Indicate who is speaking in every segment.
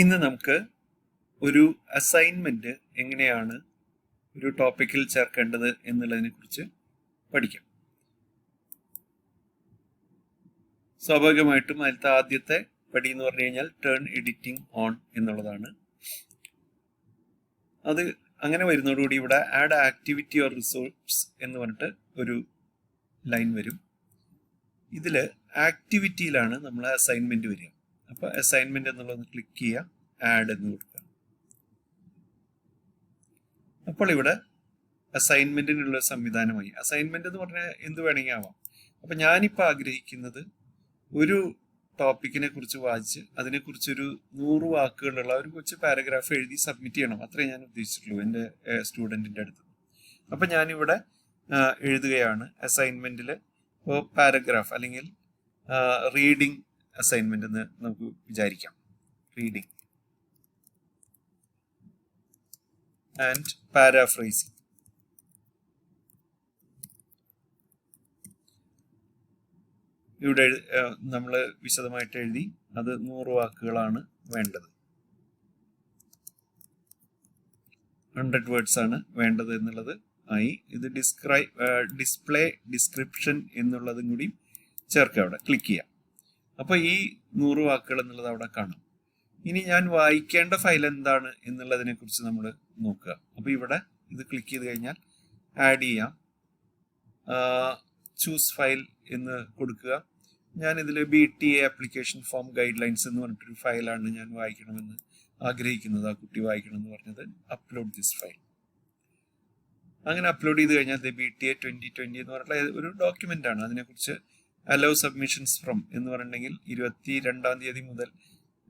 Speaker 1: ഇന്ന് നമുക്ക് ഒരു അസൈൻമെന്റ് എങ്ങനെയാണ് ഒരു ടോപ്പിക്കിൽ ചേർക്കേണ്ടത് എന്നുള്ളതിനെ കുറിച്ച് പഠിക്കാം. സ്വാഭാവികമായിട്ടും അതിലത്തെ ആദ്യത്തെ പടി എന്ന് പറഞ്ഞു കഴിഞ്ഞാൽ ടേൺ എഡിറ്റിംഗ് ഓൺ എന്നുള്ളതാണ്. അത് അങ്ങനെ വരുന്നതോടുകൂടി ഇവിടെ ആഡ് ആക്ടിവിറ്റി ഓർ റിസോഴ്സ് എന്ന് പറഞ്ഞിട്ട് ഒരു ലൈൻ വരും. ഇതിൽ ആക്ടിവിറ്റിയിലാണ് നമ്മൾ അസൈൻമെന്റ് വരിക. അപ്പോൾ അസൈൻമെന്റ് എന്നുള്ളത് ക്ലിക്ക് ചെയ്യുക, ആഡ് എന്ന് കൊടുക്കുക. അപ്പോൾ ഇവിടെ അസൈൻമെന്റിനുള്ള സംവിധാനമായി. അസൈൻമെന്റ് എന്ന് പറഞ്ഞാൽ എന്ത് വേണമെങ്കിൽ ആവാം. അപ്പൊ ഞാനിപ്പോൾ ആഗ്രഹിക്കുന്നത് ഒരു ടോപ്പിക്കിനെ കുറിച്ച് വായിച്ച് അതിനെക്കുറിച്ചൊരു 100 വാക്കുകളുള്ള ഒരു കൊച്ചു പാരഗ്രാഫ് എഴുതി സബ്മിറ്റ് ചെയ്യണം. അത്രേ ഞാൻ ഉദ്ദേശിച്ചിട്ടുള്ളൂ എൻ്റെ സ്റ്റുഡൻറ്റിൻ്റെ അടുത്ത്. അപ്പം ഞാനിവിടെ എഴുതുകയാണ് അസൈൻമെന്റിൽ പാരഗ്രാഫ് അല്ലെങ്കിൽ റീഡിംഗ് അസൈൻമെന്റ് എന്ന് നമുക്ക് വിചാരിക്കാം. Reading and paraphrasing. ഇവിടെ നമ്മൾ വിശദമായിട്ട് എഴുതി അത് 100 വാക്കുകളാണ് വേണ്ടത്, 100 വേർഡ്സ് ആണ് വേണ്ടത് എന്നുള്ളത് ആയി. ഇത് ഡിസ്പ്ലേ ഡിസ്ക്രിപ്ഷൻ എന്നുള്ളതും കൂടി ചേർക്കുക. അവിടെ ക്ലിക്ക് ചെയ്യാം. അപ്പോൾ ഈ 100 വാക്കുകൾ എന്നുള്ളത് അവിടെ കാണാം. ഇനി ഞാൻ വായിക്കേണ്ട ഫയൽ എന്താണ് എന്നുള്ളതിനെ കുറിച്ച് നമ്മൾ നോക്കുക. അപ്പോൾ ഇവിടെ ഇത് ക്ലിക്ക് ചെയ്ത് കഴിഞ്ഞാൽ ആഡ് ചെയ്യാം. ചൂസ് ഫയൽ എന്ന് കൊടുക്കുക. ഞാനിതിൽ BTA application form guide lines എന്ന് പറഞ്ഞിട്ടൊരു ഫയലാണ് ഞാൻ വായിക്കണമെന്ന് ആഗ്രഹിക്കുന്നത്. ആ കുട്ടി വായിക്കണമെന്ന് പറഞ്ഞത് അപ്ലോഡ് ദിസ് ഫയൽ. അങ്ങനെ അപ്ലോഡ് ചെയ്ത് കഴിഞ്ഞാൽ BTA 2020 എന്ന് പറഞ്ഞിട്ടുള്ള ഒരു ഡോക്യുമെന്റ് ആണ്. അതിനെക്കുറിച്ച് അലോ സബ്മിഷൻസ് ഫ്രം എന്ന് പറഞ്ഞിട്ടുണ്ടെങ്കിൽ 22-ാം തീയതി മുതൽ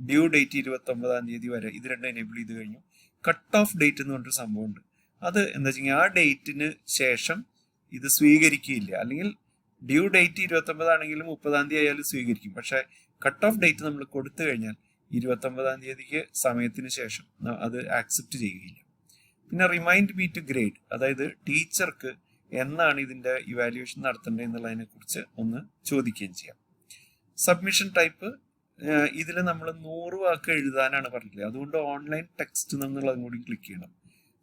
Speaker 1: ഡ്യൂ ഡേറ്റ് 29-ാം തീയതി വരെ ഇത് രണ്ടും എനേബിൾ ചെയ്ത് കഴിഞ്ഞു. കട്ട് ഓഫ് ഡേറ്റ് എന്ന് പറഞ്ഞൊരു സംഭവമുണ്ട്. അത് എന്താ വെച്ചാൽ ആ ഡേറ്റിന് ശേഷം ഇത് സ്വീകരിക്കുകയില്ല. അല്ലെങ്കിൽ ഡ്യൂ ഡേറ്റ് 29 ആണെങ്കിലും 30-ാം തീയതി ആയാലും സ്വീകരിക്കും. പക്ഷെ കട്ട് ഓഫ് ഡേറ്റ് നമ്മൾ കൊടുത്തു കഴിഞ്ഞാൽ 29-ാം തീയതിക്ക് സമയത്തിന് ശേഷം അത് ആക്സെപ്റ്റ് ചെയ്യുകയില്ല. പിന്നെ റിമൈൻഡ് മീ ടു ഗ്രേഡ്, അതായത് ടീച്ചർക്ക് എന്നാണ് ഇതിന്റെ ഇവാലുവേഷൻ നടത്തേണ്ടത് എന്നുള്ളതിനെ കുറിച്ച് ഒന്ന് ചോദിക്കുകയും ചെയ്യാം. സബ്മിഷൻ ടൈപ്പ്, ഇതിൽ നമ്മൾ 100 വാക്ക് എഴുതാനാണ് പറഞ്ഞിട്ടുള്ളത്. അതുകൊണ്ട് ഓൺലൈൻ ടെക്സ്റ്റ് എന്നുള്ളതും കൂടി ക്ലിക്ക് ചെയ്യണം.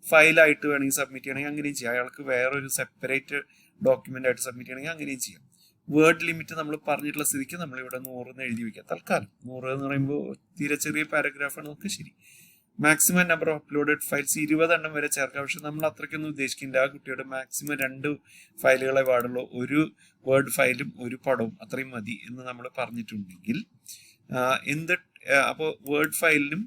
Speaker 1: ഫയലായിട്ട് വേണമെങ്കിൽ സബ്മിറ്റ് ചെയ്യണമെങ്കിൽ അങ്ങനെയും ചെയ്യാം. അയാൾക്ക് വേറൊരു സെപ്പറേറ്റ് ഡോക്യുമെന്റ് ആയിട്ട് സബ്മിറ്റ് ചെയ്യണമെങ്കിൽ അങ്ങനെയും ചെയ്യാം. വേർഡ് ലിമിറ്റ് നമ്മൾ പറഞ്ഞിട്ടുള്ള സ്ഥിതിക്ക് നമ്മളിവിടെ 100 എന്ന് എഴുതി വെക്കാം. തൽക്കാലം 100 എന്ന് പറയുമ്പോൾ തീരെ ചെറിയ പാരഗ്രാഫാണ്, നമുക്ക് ശരി. Maximum number of uploaded files 20 എണ്ണം വരെ ചേർക്കാം. പക്ഷെ നമ്മൾ അത്രയ്ക്കൊന്നും ഉദ്ദേശിക്കില്ല. ആ കുട്ടിയുടെ മാക്സിമം 2 ഫയലുകളെ പാടുള്ളൂ. ഒരു വേർഡ് ഫയലും ഒരു പടവും അത്രയും മതി എന്ന് നമ്മൾ പറഞ്ഞിട്ടുണ്ടെങ്കിൽ അപ്പോൾ വേർഡ് ഫയലിനും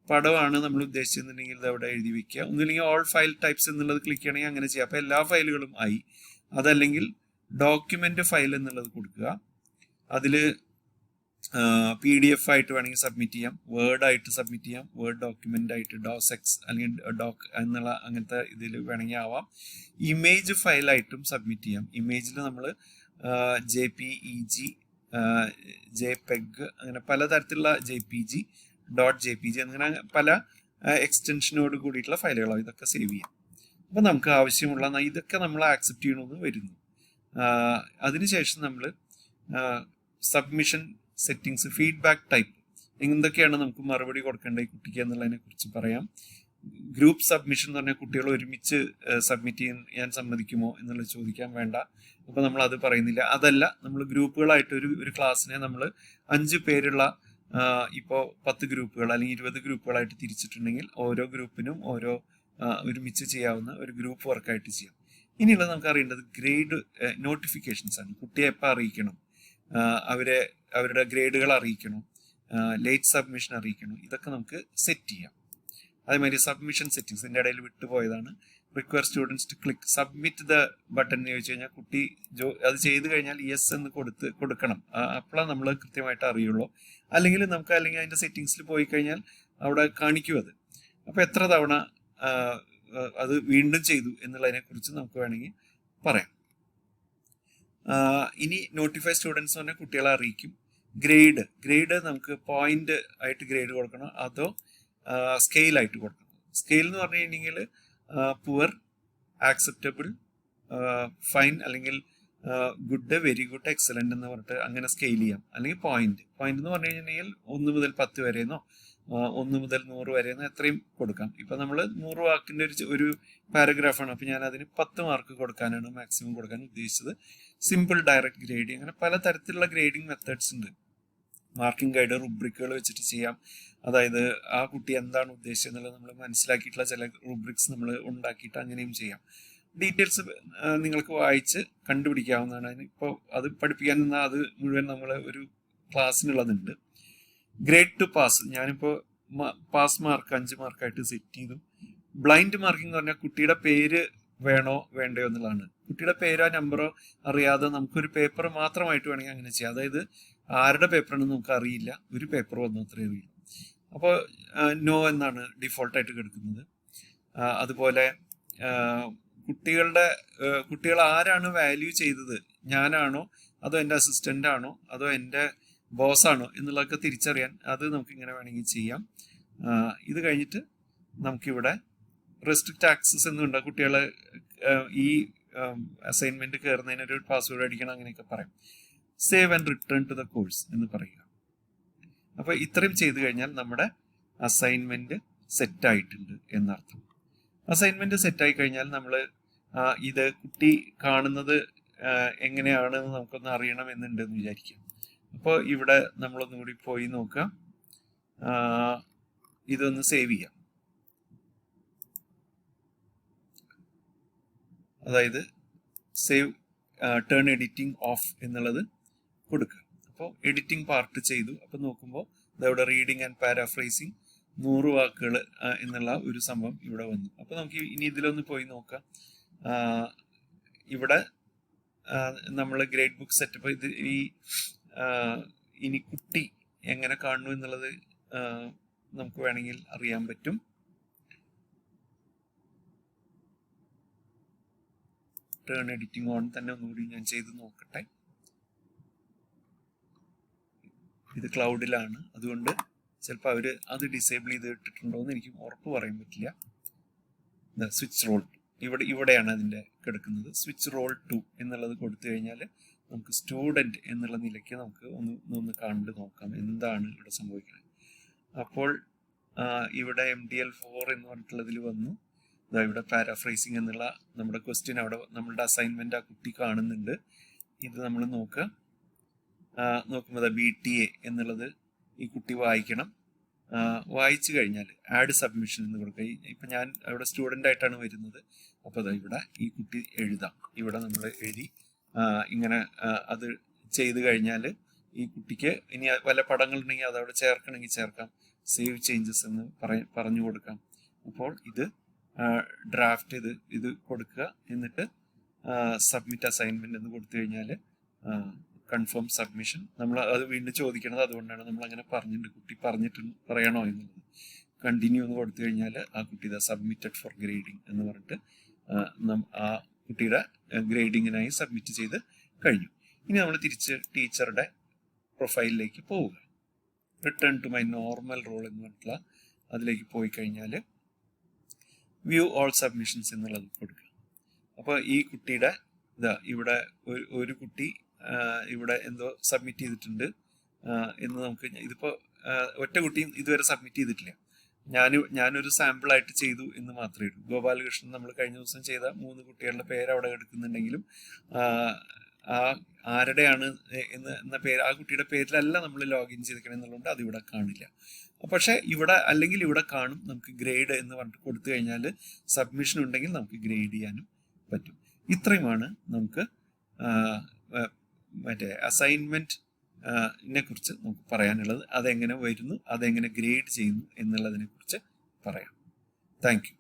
Speaker 1: പടമാണ് നമ്മൾ ഉദ്ദേശിച്ചിട്ടുണ്ടെങ്കിൽ ഇത് അവിടെ എഴുതി വെക്കുക. ഒന്നുമില്ലെങ്കിൽ ഓൾ ഫയൽ ടൈപ്സ് എന്നുള്ളത് ക്ലിക്ക് ചെയ്യണമെങ്കിൽ അങ്ങനെ ചെയ്യാം. അപ്പോൾ എല്ലാ ഫയലുകളും ആയി. അതല്ലെങ്കിൽ ഡോക്യുമെന്റ് ഫയൽ എന്നുള്ളത് കൊടുക്കുക. അതിൽ PDF ആയിട്ട് വേണമെങ്കിൽ സബ്മിറ്റ് ചെയ്യാം, വേർഡ് ആയിട്ട് സബ്മിറ്റ് ചെയ്യാം, വേർഡ് ഡോക്യുമെന്റ് ആയിട്ട് ഡോസെക്സ് അല്ലെങ്കിൽ ഡോക് എന്നുള്ള അങ്ങനത്തെ ഇതിൽ വേണമെങ്കിൽ ആവാം. ഇമേജ് ഫയലായിട്ടും സബ്മിറ്റ് ചെയ്യാം. ഇമേജിൽ നമ്മൾ JPEG, JPEG അങ്ങനെ പലതരത്തിലുള്ള JPG, .jpg അങ്ങനെ പല എക്സ്റ്റൻഷനോട് കൂടിയിട്ടുള്ള ഫയലുകളാണ്. ഇതൊക്കെ സേവ് ചെയ്യാം. അപ്പം നമുക്ക് ആവശ്യമുള്ള ഇതൊക്കെ നമ്മൾ ആക്സെപ്റ്റ് ചെയ്യണമെന്ന് വരുന്നു. അതിനുശേഷം നമ്മൾ സബ്മിഷൻ സെറ്റിങ്സ്, ഫീഡ്ബാക്ക് ടൈപ്പ് എന്തൊക്കെയാണ് നമുക്ക് മറുപടി കൊടുക്കേണ്ടത് ഈ കുട്ടിക്ക് എന്നുള്ളതിനെ കുറിച്ച് പറയാം. ഗ്രൂപ്പ് സബ്മിഷൻ എന്ന് പറഞ്ഞാൽ കുട്ടികൾ ഒരുമിച്ച് സബ്മിറ്റ് ചെയ്യാൻ സമ്മതിക്കുമോ എന്നുള്ളത് ചോദിക്കാൻ വേണ്ട. അപ്പോൾ നമ്മൾ അത് പറയുന്നില്ല. അതല്ല, നമ്മൾ ഗ്രൂപ്പുകളായിട്ട് ഒരു ക്ലാസ്സിനെ നമ്മൾ 5 പേരുള്ള ഇപ്പോൾ 10 ഗ്രൂപ്പുകൾ അല്ലെങ്കിൽ 20 ഗ്രൂപ്പുകളായിട്ട് തിരിച്ചിട്ടുണ്ടെങ്കിൽ ഓരോ ഗ്രൂപ്പിനും ഓരോ ഒരുമിച്ച് ചെയ്യാവുന്ന ഒരു ഗ്രൂപ്പ് വർക്കായിട്ട് ചെയ്യാം. ഇനിയുള്ളത് നമുക്ക് അറിയേണ്ടത് ഗ്രേഡ് നോട്ടിഫിക്കേഷൻസ് ആണ്. കുട്ടിയെ എപ്പോൾ അറിയിക്കണം, അവരുടെ ഗ്രേഡുകൾ അറിയിക്കണം, ലേറ്റ് സബ്മിഷൻ അറിയിക്കണം, ഇതൊക്കെ നമുക്ക് സെറ്റ് ചെയ്യാം. അതേമാതിരി സബ്മിഷൻ സെറ്റിങ്സ് ഇതിൻ്റെ ഇടയിൽ വിട്ടുപോയതാണ്. Require students to click submit the button എന്ന് ചോദിച്ചു കഴിഞ്ഞാൽ കുട്ടി അത് ചെയ്ത് കഴിഞ്ഞാൽ യെസ് എന്ന് കൊടുക്കണം. അപ്പോഴാണ് നമ്മൾ കൃത്യമായിട്ട് അറിയുള്ളൂ. അല്ലെങ്കിൽ അതിൻ്റെ സെറ്റിങ്സിൽ പോയി കഴിഞ്ഞാൽ അവിടെ കാണിക്കും അത്. അപ്പോൾ എത്ര തവണ അത് വീണ്ടും ചെയ്തു എന്നുള്ളതിനെ കുറിച്ച് നമുക്ക് വേണമെങ്കിൽ പറയാം. ഇനി നോട്ടിഫൈ സ്റ്റുഡൻസ് പറഞ്ഞാൽ കുട്ടികളെ അറിയിക്കും. ഗ്രേഡ് നമുക്ക് പോയിന്റ് ആയിട്ട് ഗ്രേഡ് കൊടുക്കണം, അതോ സ്കെയിൽ ആയിട്ട് കൊടുക്കണം. സ്കെയിൽ എന്ന് പറഞ്ഞു കഴിഞ്ഞെങ്കിൽ പുവർ, ആക്സെപ്റ്റബിൾ, ഫൈൻ അല്ലെങ്കിൽ ഗുഡ്, വെരി ഗുഡ്, എക്സലന്റ് എന്ന് പറഞ്ഞിട്ട് അങ്ങനെ സ്കെയിൽ ചെയ്യാം. അല്ലെങ്കിൽ പോയിന്റ് എന്ന് പറഞ്ഞു കഴിഞ്ഞാൽ 1 മുതൽ 10 വരെയെന്നോ 1 മുതൽ 100 വരെയെന്നോ എത്രയും കൊടുക്കാം. ഇപ്പൊ നമ്മൾ 100 വാക്കിന്റെ ഒരു പാരഗ്രാഫാണ്, അപ്പൊ ഞാൻ അതിന് 10 മാർക്ക് കൊടുക്കാനാണ് മാക്സിമം കൊടുക്കാൻ ഉദ്ദേശിച്ചത്. സിമ്പിൾ ഡയറക്റ്റ് ഗ്രേഡിങ്, അങ്ങനെ പല തരത്തിലുള്ള ഗ്രേഡിംഗ് മെത്തേഡ്സ് ഉണ്ട്. മാർക്കിംഗ് ഗൈഡ്, റുബ്രിക്കുകൾ വെച്ചിട്ട് ചെയ്യാം. അതായത് ആ കുട്ടി എന്താണ് ഉദ്ദേശിച്ചത് എന്നുള്ളത് നമ്മൾ മനസ്സിലാക്കിയിട്ടുള്ള ചില റുബ്രിക്സ് നമ്മൾ ഉണ്ടാക്കിയിട്ട് അങ്ങനെയും ചെയ്യാം. ഡീറ്റെയിൽസ് നിങ്ങൾക്ക് വായിച്ച് കണ്ടുപിടിക്കാവുന്നതാണ്. ഇപ്പോൾ അത് പഠിപ്പിക്കാൻ നിന്നാൽ അത് മുഴുവൻ നമ്മൾ ഒരു ക്ലാസ്സിനുള്ളതുണ്ട്. ഗ്രേഡ് ടു പാസ്, ഞാനിപ്പോൾ പാസ് മാർക്ക് 5 മാർക്കായിട്ട് സെറ്റ് ചെയ്തു. ബ്ലൈൻഡ് മാർക്കിംഗ് എന്ന് പറഞ്ഞാൽ കുട്ടിയുടെ പേര് വേണോ വേണ്ടയോ എന്നുള്ളതാണ്. കുട്ടിയുടെ പേരോ നമ്പറോ അറിയാതെ നമുക്കൊരു പേപ്പർ മാത്രമായിട്ട് വേണമെങ്കിൽ അങ്ങനെ ചെയ്യാം. അതായത് ആരുടെ പേപ്പറാണെന്ന് നമുക്ക് അറിയില്ല, ഒരു പേപ്പർ വന്നു അത്രേ അറിയില്ല. അപ്പോൾ നോ എന്നാണ് ഡിഫോൾട്ടായിട്ട് കിടക്കുന്നത്. അതുപോലെ കുട്ടികൾ ആരാണ് വാല്യൂ ചെയ്തത്, ഞാനാണോ അതോ എൻ്റെ അസിസ്റ്റൻ്റ് ആണോ അതോ എൻ്റെ ബോസാണോ എന്നുള്ളതൊക്കെ തിരിച്ചറിയാൻ അത് നമുക്ക് ഇങ്ങനെ വേണമെങ്കിൽ ചെയ്യാം. ഇത് കഴിഞ്ഞിട്ട് നമുക്കിവിടെ റെസ്ട്രിക്റ്റ് ആക്സസ് എന്നുണ്ട്. കുട്ടികളെ ഈ അസൈൻമെന്റ് കയറുന്നതിനൊരു പാസ്വേഡ് അടിക്കണം അങ്ങനെയൊക്കെ പറയും. Save and return to the course എന്ന് പറയുക. അപ്പോൾ ഇത്രയും ചെയ്തു കഴിഞ്ഞാൽ നമ്മുടെ അസൈൻമെന്റ് സെറ്റ് ആയിട്ടുണ്ട് എന്നർത്ഥം. അസൈൻമെന്റ് സെറ്റായി കഴിഞ്ഞാൽ നമ്മൾ ഇത് കുട്ടി കാണുന്നത് എങ്ങനെയാണെന്ന് നമുക്കൊന്ന് അറിയണമെന്നുണ്ടെന്ന് വിചാരിക്കാം. അപ്പോൾ ഇവിടെ നമ്മളൊന്നും കൂടി പോയി നോക്കാം. ഇതൊന്ന് സേവ് ചെയ്യാം. അതായത് സേവ് ടേൺ എഡിറ്റിംഗ് ഓഫ് എന്നുള്ളത് കൊടുക്കുക. അപ്പോൾ എഡിറ്റിംഗ് പാർട്ട് ചെയ്തു. അപ്പോൾ നോക്കുമ്പോൾ ഇതവിടെ റീഡിങ് ആൻഡ് പാരാഫ്രൈസിങ് 100 വാക്കുകൾ എന്നുള്ള ഒരു സംഭവം ഇവിടെ വന്നു. അപ്പോൾ നമുക്ക് ഇനി ഇതിലൊന്ന് പോയി നോക്കാം. ഇവിടെ നമ്മൾ ഗ്രേഡ് ബുക്ക് സെറ്റപ്പ് ഇത് ഇനി കുട്ടി എങ്ങനെ കാണുന്നു എന്നുള്ളത് നമുക്ക് വേണമെങ്കിൽ അറിയാൻ പറ്റും. ടേൺ എഡിറ്റിംഗ് ഓൺ തന്നെ ഒന്നുകൂടി ഞാൻ ചെയ്ത് നോക്കട്ടെ. ഇത് ക്ലൗഡിലാണ്, അതുകൊണ്ട് ചിലപ്പോൾ അവർ അത് ഡിസേബിൾ ചെയ്ത് ഇട്ടിട്ടുണ്ടോ എന്ന് എനിക്ക് ഉറപ്പ് പറയാൻ പറ്റില്ല. സ്വിച്ച് റോൾ ഇവിടെയാണ് അതിൻ്റെ കിടക്കുന്നത്. സ്വിച്ച് റോൾ 2 എന്നുള്ളത് കൊടുത്തു കഴിഞ്ഞാൽ നമുക്ക് സ്റ്റുഡൻറ് എന്നുള്ള നിലയ്ക്ക് നമുക്ക് ഒന്ന് കണ്ടു നോക്കാം എന്താണ് ഇവിടെ സംഭവിക്കുന്നത്. അപ്പോൾ ഇവിടെ MDL4 എന്ന് പറഞ്ഞിട്ടുള്ളതിൽ വന്നു. ഇവിടെ പാരാഫ്രൈസിങ് എന്നുള്ള നമ്മുടെ ക്വസ്റ്റ്യൻ അവിടെ നമ്മളുടെ അസൈൻമെന്റ് ആ കുട്ടി കാണുന്നുണ്ട്. ഇത് നമ്മൾ നോക്കുമ്പോൾ BTA എന്നുള്ളത് ഈ കുട്ടി വായിക്കണം. വായിച്ചു കഴിഞ്ഞാൽ ആഡ് സബ്മിഷൻ എന്ന് കൊടുക്കുക. ഇപ്പം ഞാൻ അവിടെ സ്റ്റുഡൻ്റ് ആയിട്ടാണ് വരുന്നത്. അപ്പോൾ ഇവിടെ ഈ കുട്ടി എഴുതാം. ഇവിടെ നമ്മൾ എഴുതി ഇങ്ങനെ അത് ചെയ്ത് കഴിഞ്ഞാൽ ഈ കുട്ടിക്ക് ഇനി വല്ല പടങ്ങളുണ്ടെങ്കിൽ അതവിടെ ചേർക്കണമെങ്കിൽ ചേർക്കാം. സേവ് ചേഞ്ചസ് എന്ന് പറഞ്ഞു കൊടുക്കാം. അപ്പോൾ ഇത് ഡ്രാഫ്റ്റ് ഇത് കൊടുക്കുക. എന്നിട്ട് സബ്മിറ്റ് അസൈൻമെന്റ് എന്ന് കൊടുത്തു കഴിഞ്ഞാൽ കൺഫേം സബ്മിഷൻ. നമ്മൾ അത് വീണ്ടും ചോദിക്കണത് അതുകൊണ്ടാണ് നമ്മൾ അങ്ങനെ പറഞ്ഞിട്ടുണ്ട്. കുട്ടി പറയണോ എന്നുള്ളത്. കണ്ടിന്യൂ എന്ന് കൊടുത്തു കഴിഞ്ഞാൽ ആ കുട്ടി സബ്മിറ്റഡ് ഫോർ ഗ്രേഡിംഗ് എന്ന് പറഞ്ഞിട്ട് ആ കുട്ടിയുടെ ഗ്രേഡിങ്ങിനായി സബ്മിറ്റ് ചെയ്ത് കഴിഞ്ഞു. ഇനി നമ്മൾ തിരിച്ച് ടീച്ചറുടെ പ്രൊഫൈലിലേക്ക് പോവുക. Return to my normal role എന്ന് പറഞ്ഞിട്ടുള്ള അതിലേക്ക് പോയി കഴിഞ്ഞാൽ വ്യൂ ഓൾ സബ്മിഷൻസ് എന്നുള്ളത് കൊടുക്കുക. അപ്പോൾ ഈ കുട്ടിയുടെ ഇവിടെ ഒരു കുട്ടി ഇവിടെ എന്തോ സബ്മിറ്റ് ചെയ്തിട്ടുണ്ട് എന്ന് നമുക്ക്, ഇതിപ്പോൾ ഒറ്റ കുട്ടിയും ഇതുവരെ സബ്മിറ്റ് ചെയ്തിട്ടില്ല. ഞാനൊരു സാമ്പിളായിട്ട് ചെയ്തു എന്ന് മാത്രമേ ഉള്ളൂ. ഗോപാലകൃഷ്ണൻ നമ്മൾ കഴിഞ്ഞ ദിവസം ചെയ്ത 3 കുട്ടികളുടെ പേര് അവിടെ എടുക്കുന്നുണ്ടെങ്കിലും ആരുടെയാണ് എന്ന പേര് ആ കുട്ടിയുടെ പേരിലല്ല നമ്മൾ ലോഗിൻ ചെയ്തിരിക്കണം എന്നുള്ളതുകൊണ്ട് അതിവിടെ കാണില്ല. പക്ഷെ അല്ലെങ്കിൽ ഇവിടെ കാണും. നമുക്ക് ഗ്രേഡ് എന്ന് പറഞ്ഞിട്ട് കൊടുത്തു കഴിഞ്ഞാൽ സബ്മിഷൻ ഉണ്ടെങ്കിൽ നമുക്ക് ഗ്രേഡ് ചെയ്യാനും പറ്റും. ഇത്രയുമാണ് നമുക്ക് അസൈൻമെന്റിനെ കുറിച്ച് നമുക്ക് പറയാനുള്ളത്. അതെങ്ങനെ വരുന്നു, അതെങ്ങനെ ഗ്രേഡ് ചെയ്യുന്നു എന്നുള്ളതിനെ കുറിച്ച് പറയാം. Thank you.